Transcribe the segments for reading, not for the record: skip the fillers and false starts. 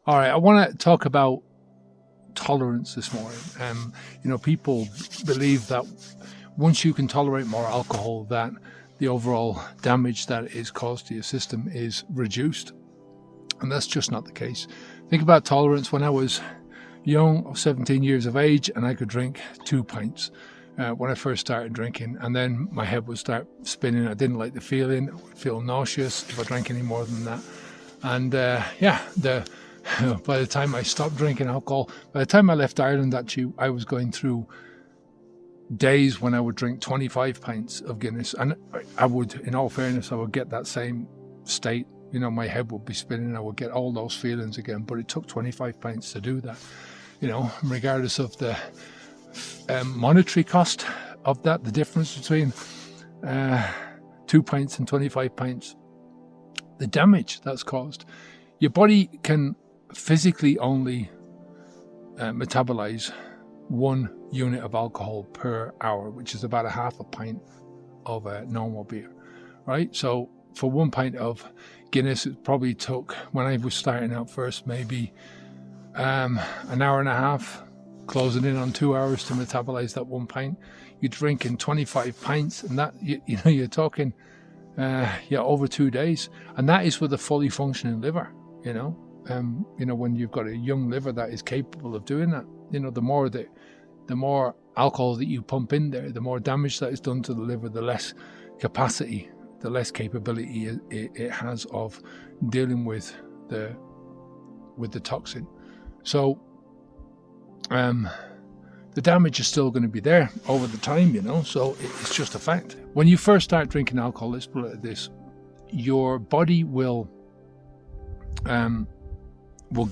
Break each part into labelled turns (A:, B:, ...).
A: All right, I want to talk about tolerance this morning. People believe that once you can tolerate more alcohol, that the overall damage that is caused to your system is reduced. And that's just not the case. Think about tolerance. When I was young, of 17 years of age, and I could drink 2 pints when I first started drinking, and then my head would start spinning. I didn't like the feeling. I would feel nauseous if I drank any more than that. And by the time I stopped drinking alcohol, by the time I left Ireland, actually, I was going through days when I would drink 25 pints of Guinness. And I would, in all fairness, I would get that same state. My head would be spinning. I would get all those feelings again. But it took 25 pints to do that. Regardless of the monetary cost of that, the difference between 2 pints and 25 pints, the damage that's caused. Your body can physically only metabolize 1 unit of alcohol per hour, which is about a half a pint of a normal beer, right? So for 1 pint of Guinness, it probably took, when I was starting out first, maybe an hour and a half, closing in on 2 hours to metabolize that 1 pint. You're drinking 25 pints, and that you're talking over 2 days, and that is with a fully functioning liver. When you've got a young liver that is capable of doing that, the more alcohol that you pump in there, the more damage that is done to the liver, the less capacity, the less capability it has of dealing with the toxin. So the damage is still going to be there over the time, so it's just a fact. When you first start drinking alcohol, let's put it like this, your body will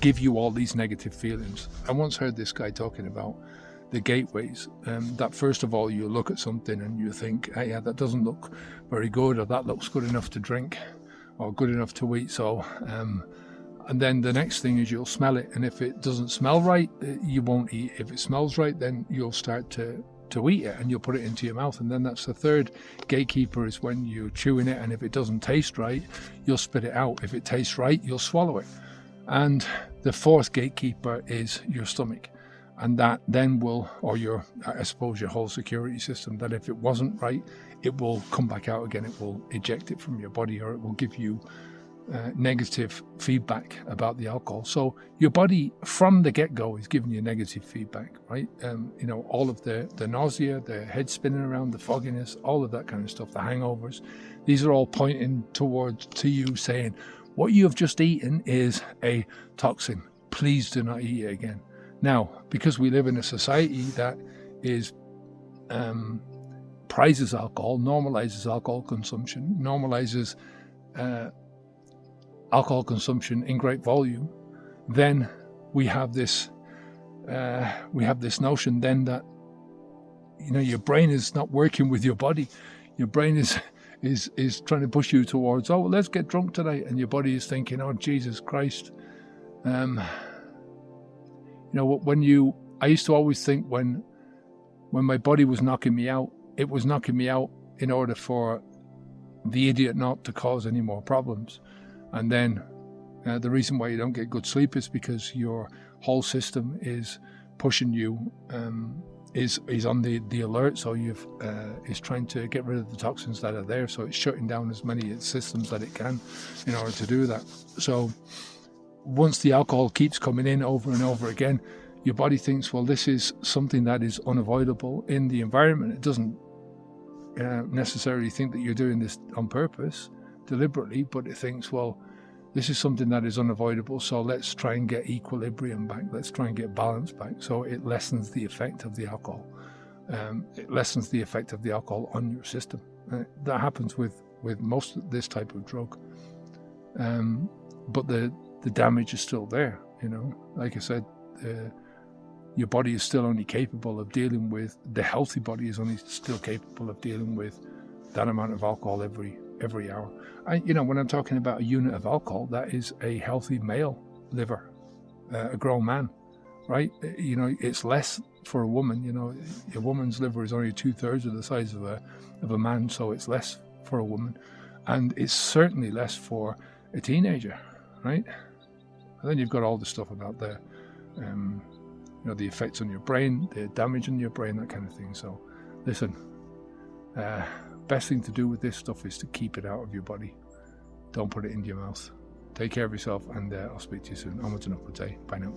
A: give you all these negative feelings. I once heard this guy talking about the gateways, that first of all you look at something and you think, hey, yeah, that doesn't look very good, or that looks good enough to drink or good enough to eat. So and then the next thing is you'll smell it, and if it doesn't smell right, you won't eat. If it smells right, then you'll start to eat it, and you'll put it into your mouth. And then that's the third gatekeeper, is when you're chewing it, and if it doesn't taste right, you'll spit it out. If it tastes right, you'll swallow it. And the fourth gatekeeper is your stomach, and that then will, or your whole security system, that if it wasn't right, it will come back out again. It will eject it from your body, or it will give you negative feedback about the alcohol. So your body from the get-go is giving you negative feedback, right? All of the nausea, the head spinning around, the fogginess, all of that kind of stuff, the hangovers, these are all pointing towards to you saying, what you have just eaten is a toxin. Please do not eat it again. Now, because we live in a society that is prizes alcohol, normalizes alcohol consumption, normalizes alcohol consumption in great volume, then we have this notion then that your brain is not working with your body. Your brain is trying to push you towards, oh, well, let's get drunk tonight, and your body is thinking, oh, Jesus Christ. I used to always think when my body was knocking me out, it was knocking me out in order for the idiot not to cause any more problems. And then the reason why you don't get good sleep is because your whole system is pushing you, is on the alert. So is trying to get rid of the toxins that are there. So it's shutting down as many systems that it can in order to do that. So once the alcohol keeps coming in over and over again, your body thinks, well, this is something that is unavoidable in the environment. It doesn't necessarily think that you're doing this on purpose, deliberately, but it thinks, well, this is something that is unavoidable, so let's try and get equilibrium back, let's try and get balance back. So it lessens the effect of the alcohol. It lessens the effect of the alcohol on your system. That happens with most of this type of drug. But the damage is still there, Like I said, your body is still only capable of dealing with, the healthy body is only still capable of dealing with that amount of alcohol every hour. When I'm talking about a unit of alcohol, that is a healthy male liver, a grown man, right? It's less for a woman. A woman's liver is only 2/3 of the size of a man, so it's less for a woman, and it's certainly less for a teenager, right? And then you've got all the stuff about the, the effects on your brain, the damage on your brain, that kind of thing. So, listen, best thing to do with this stuff is to keep it out of your body. Don't put it into your mouth. Take care of yourself, and I'll speak to you soon. Onwards and upwards, eh? Bye now.